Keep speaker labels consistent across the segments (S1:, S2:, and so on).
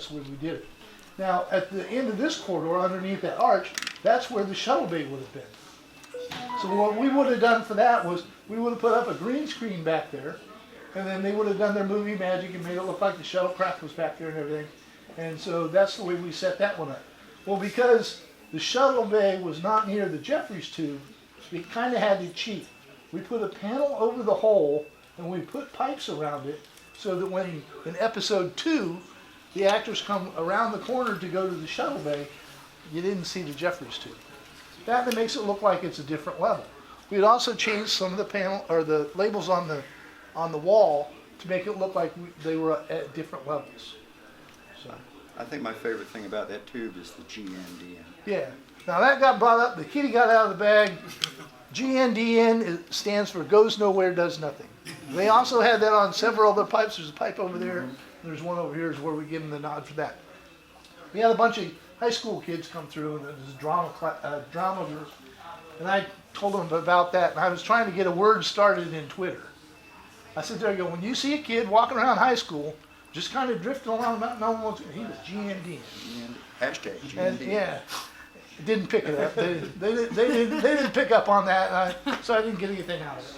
S1: that's the way we did it. Now, at the end of this corridor, underneath that arch, that's where the shuttle bay would have been. So what we would have done for that was, we would have put up a green screen back there, and then they would have done their movie magic and made it look like the shuttlecraft was back there and everything. And so that's the way we set that one up. Well, because the shuttle bay was not near the Jeffries tube, we kind of had to cheat. We put a panel over the hole, and we put pipes around it, so that when, in episode 2, the actors come around the corner to go to the shuttle bay, you didn't see the Jeffries tube. That makes it look like it's a different level. We'd also changed some of the panel, or the labels on the wall, to make it look like they were at different levels. So,
S2: I think my favorite thing about that tube is the GNDN.
S1: yeah. Now that got brought up, the kitty got out of the bag. GNDN stands for Goes Nowhere, Does Nothing. They also had that on several other pipes. There's a pipe over there. There's one over here is where we give them the nod for that. We had a bunch of high school kids come through, and there's a drama group. And I told them about that, and I was trying to get a word started in Twitter. I said, there you go, when you see a kid walking around high school, just kind of drifting along, not knowing what's, he was GND.
S2: Hashtag GND.
S1: And yeah, didn't pick it up. They didn't pick up on that, so I didn't get anything out of it.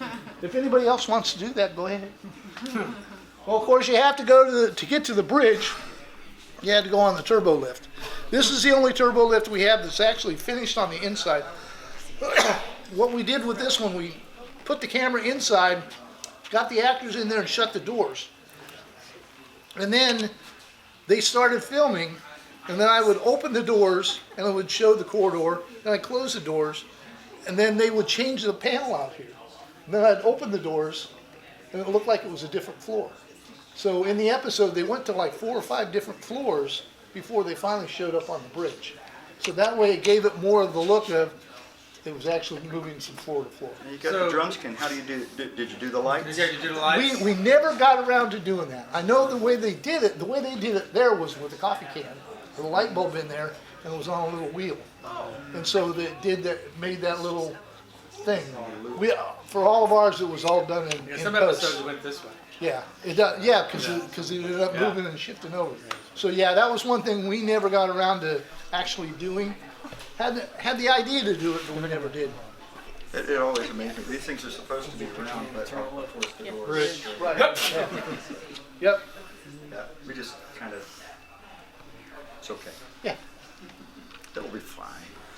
S1: So, if anybody else wants to do that, go ahead. Well, of course, you have to go to get to the bridge. You had to go on the turbo lift. This is the only turbo lift we have that's actually finished on the inside. What we did with this one, we put the camera inside, got the actors in there and shut the doors. And then they started filming, and then I would open the doors and it would show the corridor, and I'd close the doors, and then they would change the panel out here. And then I'd open the doors, and it looked like it was a different floor. So in the episode, they went to like 4 or 5 different floors before they finally showed up on the bridge. So that way it gave it more of the look of it was actually moving from floor to floor.
S2: And you got the drum skin. How do you do? Did you do the lights?
S3: Did you do the lights?
S1: We never got around to doing that. I know the way they did it there was with a coffee can, with a light bulb in there, and it was on a little wheel. And so they made that little thing. For all of ours, it was all done in
S3: Some
S1: post.
S3: episodes went this way.
S1: Yeah, it does. Yeah, because it ended up moving and shifting over. So yeah, that was one thing we never got around to actually doing. Had the idea to do it, but we never did.
S2: It always amazes me. These things are supposed to be round, but
S1: Right. Yep. Yep.
S2: yeah, we just kind of. It's okay.
S1: Yeah.
S2: It'll be fine.